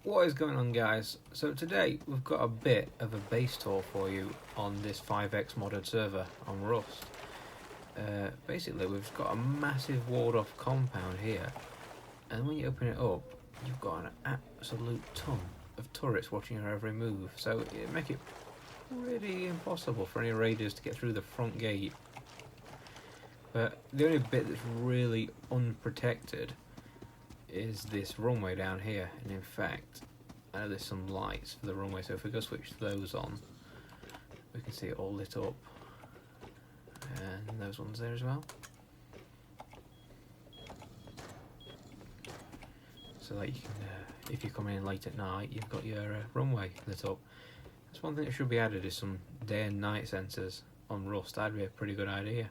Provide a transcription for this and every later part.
What is going on, guys? So today we've got a bit of a base tour for you on this 5x modded server on Rust. Basically we've got a massive walled off compound here, and when you open it up you've got an absolute ton of turrets watching your every move, so it make it pretty impossible for any raiders to get through the front gate. But the only bit that's really unprotected is this runway down here, and in fact I know there's some lights for the runway, so if we go switch those on we can see it all lit up, and those ones there as well. So that you can, if you're coming in late at night, you've got your runway lit up. That's one thing that should be added, is some day and night sensors on Rust. That'd be a pretty good idea.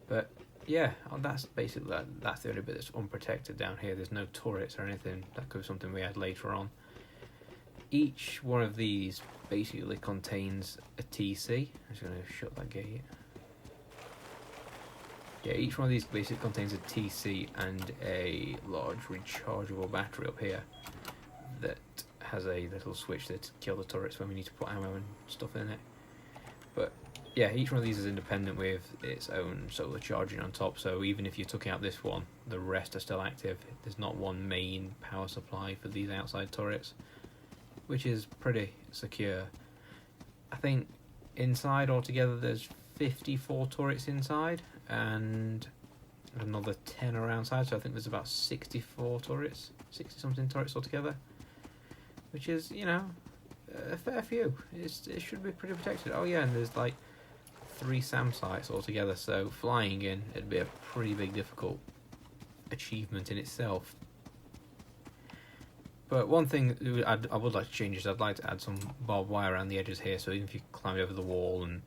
But yeah, that's basically that's the only bit that's unprotected down here. There's no turrets or anything. That could be something we add later on. Each one of these basically contains a TC. I'm just going to shut that gate. Yeah, each one of these basically contains a TC and a large rechargeable battery up here that has a little switch to kill the turrets when we need to put ammo and stuff in it. But yeah, each one of these is independent with its own solar charging on top, so even if you took out this one, the rest are still active. There's not one main power supply for these outside turrets, which is pretty secure. I think inside altogether there's 54 turrets inside and another 10 around side, so I think there's about 64 turrets, 60 something turrets altogether, which is, you know, a fair few. It should be pretty protected. Oh yeah, and there's like 3 SAM sites altogether, so flying in, it'd be a pretty big difficult achievement in itself. But one thing I would like to change is I'd like to add some barbed wire around the edges here, so even if you climbed over the wall and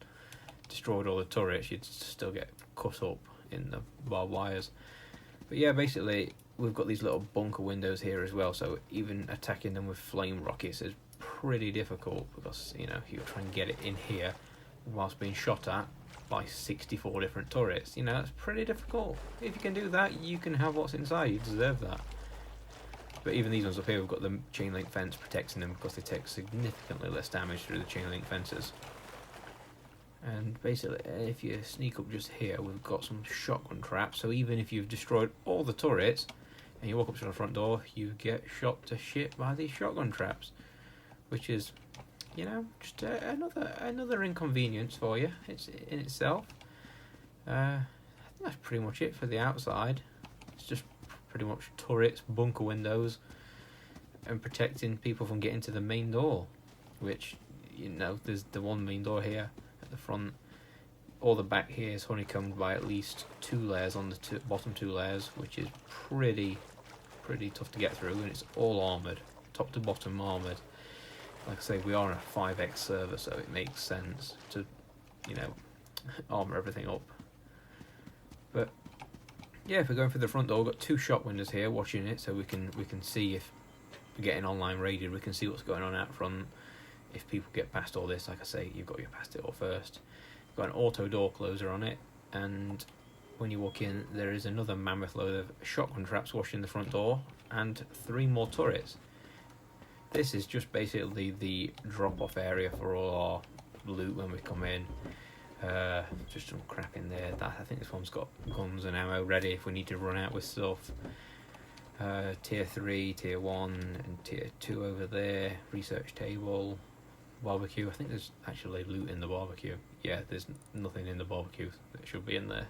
destroyed all the turrets, you'd still get cut up in the barbed wires. But yeah, basically we've got these little bunker windows here as well, so even attacking them with flame rockets is pretty difficult, because, you know, you try and get it in here whilst being shot at by 64 different turrets. You know, that's pretty difficult. If you can do that, you can have what's inside. You deserve that. But even these ones up here, we've got the chain link fence protecting them, because they take significantly less damage through the chain link fences. And basically, if you sneak up just here, we've got some shotgun traps, so even if you've destroyed all the turrets and you walk up to the front door, you get shot to shit by these shotgun traps, which is, you know, just another inconvenience for you. It's in itself. I think that's pretty much it for the outside. It's just pretty much turrets, bunker windows, and protecting people from getting to the main door, which, you know, there's the one main door here at the front. All the back here is honeycombed by at least 2 layers on the bottom 2 layers, which is pretty tough to get through, and it's all armoured, top to bottom armoured. Like I say, we are on a 5x server, so it makes sense to, you know, armour everything up. But yeah, if we're going for the front door, we've got 2 shop windows here watching it, so we can see if we're getting online raided. We can see what's going on out front. If people get past all this, like I say, you've got to get past it all first. You've got an auto door closer on it, and when you walk in, there is another mammoth load of shotgun traps watching the front door, and 3 more turrets. This is just basically the drop-off area for all our loot when we come in. Just some crap in there. I think this one's got guns and ammo ready if we need to run out with stuff. Tier 3, Tier 1 and Tier 2 over there. Research table. Barbecue. I think there's actually loot in the barbecue. Yeah, there's nothing in the barbecue that should be in there.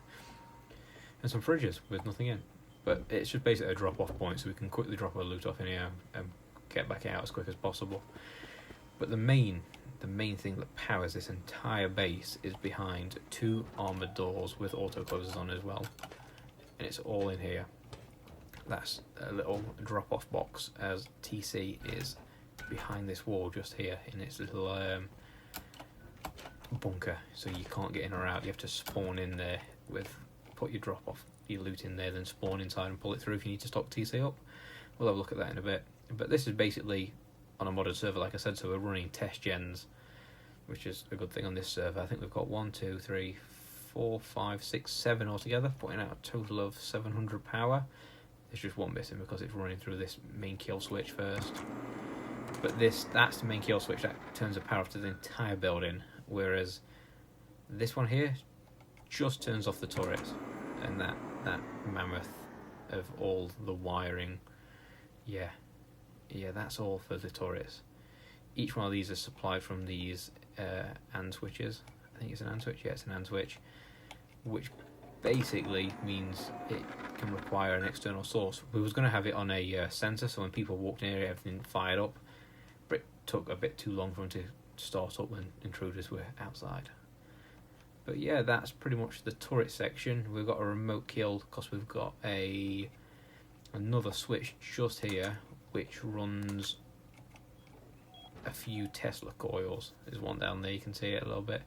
And some fridges with nothing in. But it's just basically a drop-off point, so we can quickly drop our loot off in here and get back out as quick as possible. But the main thing that powers this entire base is behind 2 armoured doors with auto closers on as well, and it's all in here. That's a little drop-off box, as TC is behind this wall just here in its little bunker, so you can't get in or out. You have to spawn in there put your your loot in there, then spawn inside and pull it through if you need to stock TC up. We'll have a look at that in a bit. But this is basically on a modded server, like I said, so we're running test gens, which is a good thing on this server. I think we've got 1, 2, 3, 4, 5, 6, 7 altogether, putting out a total of 700 power. There's just one missing because it's running through this main kill switch first. But that's the main kill switch that turns the power off to the entire building, whereas this one here just turns off the turrets, and that mammoth of all the wiring, yeah, that's all for the turrets. Each one of these is supplied from these AND switches. I think it's an AND switch. Yeah, it's an AND switch, which basically means it can require an external source. We was going to have it on a sensor, so when people walked in here, everything fired up, but it took a bit too long for them to start up when intruders were outside. But yeah, that's pretty much the turret section. We've got a remote kill because we've got another switch just here which runs a few Tesla coils. There's one down there, you can see it a little bit.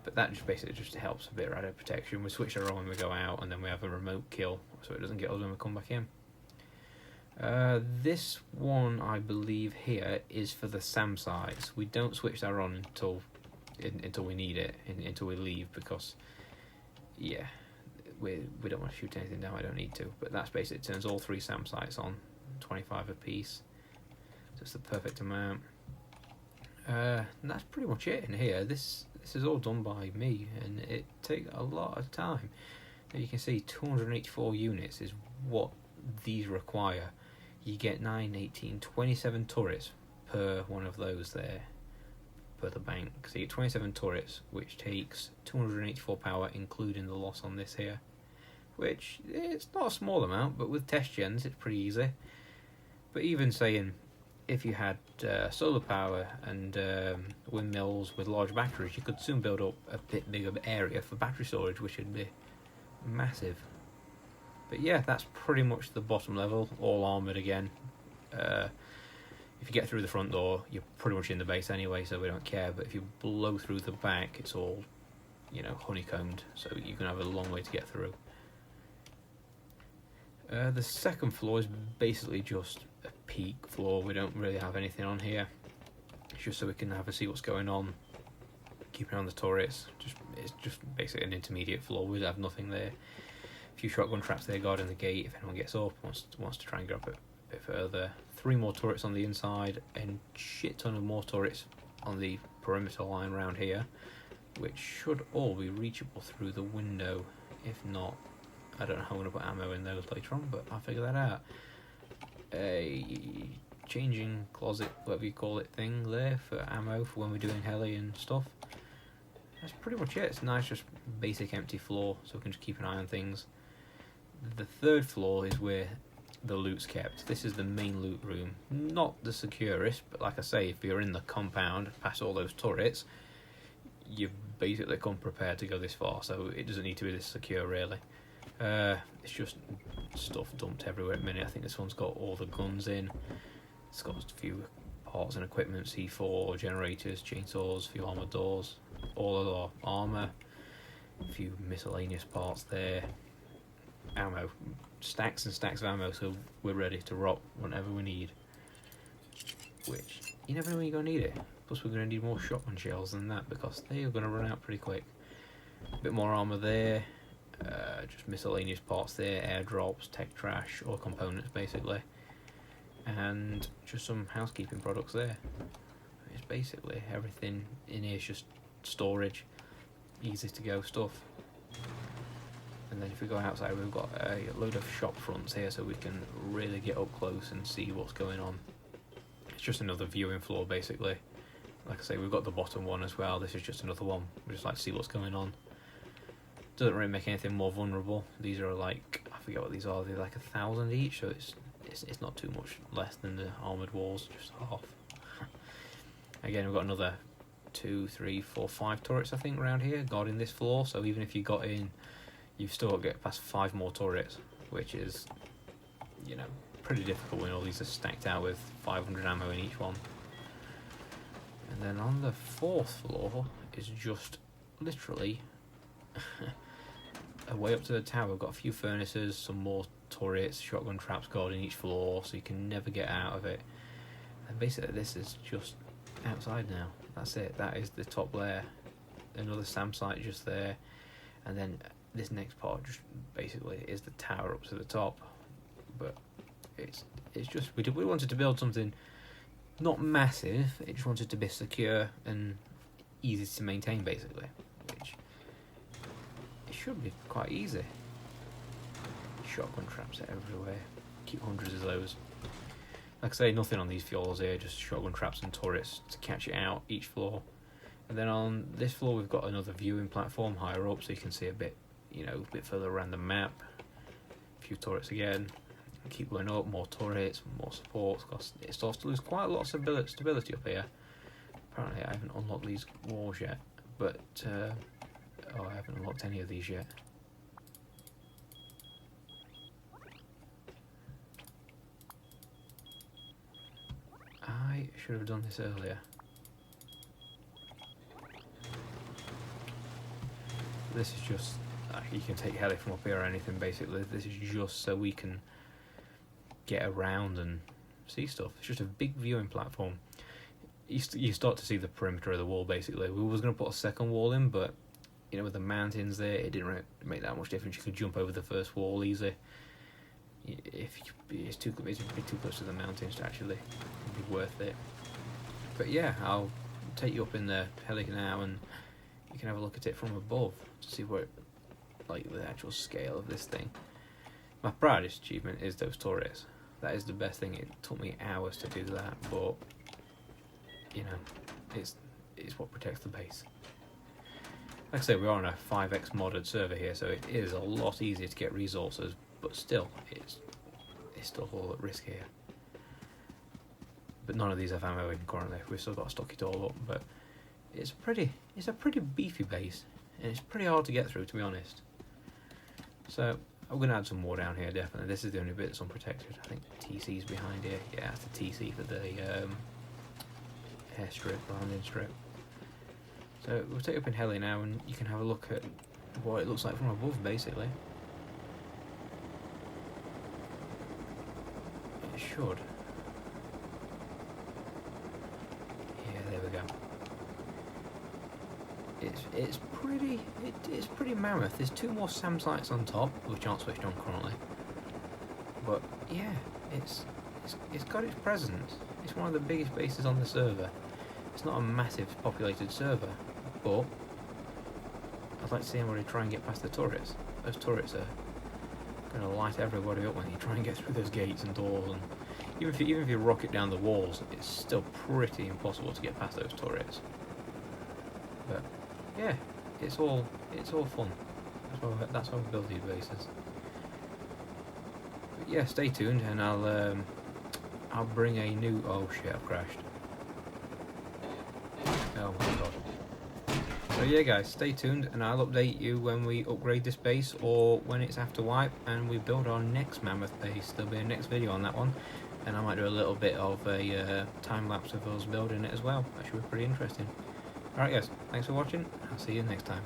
But that just basically just helps a bit of radio protection. We switch it on when we go out, and then we have a remote kill so it doesn't get us when we come back in. This one, I believe here, is for the SAM sites. We don't switch that on until we need it, until we leave, because yeah, we don't want to shoot anything down. I don't need to. But that's basically, it turns all 3 SAM sites on, 25 a piece. So it's the perfect amount. And that's pretty much it in here. This is all done by me, and it takes a lot of time. Now you can see 284 units is what these require. You get 9, 18, 27 turrets per one of those there, per the bank. So you get 27 turrets, which takes 284 power, including the loss on this here. Which, it's not a small amount, but with test gens it's pretty easy. But even saying, if you had solar power and windmills with large batteries, you could soon build up a bit bigger area for battery storage, which would be massive. But yeah, that's pretty much the bottom level, all armoured again. If you get through the front door, you're pretty much in the base anyway, so we don't care. But if you blow through the back, it's all, honeycombed, so you can have a long way to get through. The second floor is basically just a peak floor. We don't really have anything on here. It's just so we can have a see what's going on, keep an eye on the turrets. It's just basically an intermediate floor. We have nothing there. A few shotgun traps there guarding the gate if anyone gets up, wants to try and get up a bit further. 3 more turrets on the inside, and shit ton of more turrets on the perimeter line around here, which should all be reachable through the window. If not, I don't know how I'm going to put ammo in those later on, but I'll figure that out. A changing closet, whatever you call it, thing there for ammo for when we're doing heli and stuff. That's pretty much it. It's nice, just basic empty floor, so we can just keep an eye on things. The third floor is where the loot's kept. This is the main loot room, not the securest, but like I say, if you're in the compound past all those turrets, you've basically come prepared to go this far, so it doesn't need to be this secure really. It's just stuff dumped everywhere at the minute. I think this one's got all the guns in. It's got a few parts and equipment, C4, generators, chainsaws, a few armoured doors, all of our armour, a few miscellaneous parts there. Ammo, stacks and stacks of ammo, so we're ready to rock whenever we need. Which, you never know when you're going to need it. Plus we're going to need more shotgun shells than that, because they are going to run out pretty quick. A bit more armour there. Just miscellaneous parts there, airdrops, tech trash, or components basically, and just some housekeeping products there. It's basically everything in here is just storage, easy to go stuff. And then if we go outside, we've got a load of shop fronts here, so we can really get up close and see what's going on. It's just another viewing floor basically. Like I say, we've got the bottom one as well. This is just another one. We just like to see what's going on. Doesn't really make anything more vulnerable. These are like, I forget what these are, they're like 1,000 each, so it's not too much less than the armoured walls, just half. Again, we've got another 2, 3, 4, 5 turrets I think around here guarding this floor, so even if you got in, you've still got to get past 5 more turrets, which is, pretty difficult when all these are stacked out with 500 ammo in each one. And then on the 4th floor is just literally way up to the tower. We've got a few furnaces, some more turrets, shotgun traps guarding each floor, so you can never get out of it. And basically this is just outside now. That's it. That is the top layer. Another SAM site just there, and then this next part just basically is the tower up to the top. But it's just we wanted to build something not massive. It just wanted to be secure and easy to maintain, basically, which it should be quite easy. Shotgun traps everywhere. Keep hundreds of those. Like I say, nothing on these floors here, just shotgun traps and turrets to catch it out each floor. And then on this floor we've got another viewing platform higher up, so you can see a bit, a bit further around the map. A few turrets again. Keep going up, more turrets, more supports. It starts to lose quite a lot of stability up here. Apparently I haven't unlocked these walls yet, but I haven't unlocked any of these yet. I should have done this earlier. This is just, you can take heli from up here or anything basically. This is just so we can get around and see stuff. It's just a big viewing platform. You start to see the perimeter of the wall basically. We was going to put a second wall in, but with the mountains there, it didn't really make that much difference. You could jump over the first wall easy. It's too close to the mountains to actually be worth it. But yeah, I'll take you up in the heli now, and you can have a look at it from above to see what, like, the actual scale of this thing. My proudest achievement is those turrets. That is the best thing. It took me hours to do that, but it's what protects the base. Like I say, we're on a 5x modded server here, so it is a lot easier to get resources, but still, it's still all at risk here. But none of these have ammo in currently. We've still got to stock it all up, but it's a pretty beefy base, and it's pretty hard to get through, to be honest. So I'm going to add some more down here, definitely. This is the only bit that's unprotected. I think TC's behind here. Yeah, that's the TC for the airstrip, landing strip. So we'll take up in heli now, and you can have a look at what it looks like from above, basically. It should. Yeah, there we go. It's pretty mammoth. There's 2 more SAM sites on top, which aren't switched on currently. But yeah, it's got its presence. It's one of the biggest bases on the server. It's not a massive populated server, but I'd like to see anybody try and get past the turrets. Those turrets are going to light everybody up when you try and get through those gates and doors. And even if you rocket down the walls, it's still pretty impossible to get past those turrets. But yeah, it's all fun. That's why we build these bases. But yeah, stay tuned, and I'll bring a new. Oh shit! I've crashed. Oh my god. So yeah, guys, stay tuned, and I'll update you when we upgrade this base or when it's after wipe and we build our next mammoth base. There'll be a next video on that one, and I might do a little bit of a time lapse of us building it as well. That should be pretty interesting. Alright guys, thanks for watching. I'll see you next time.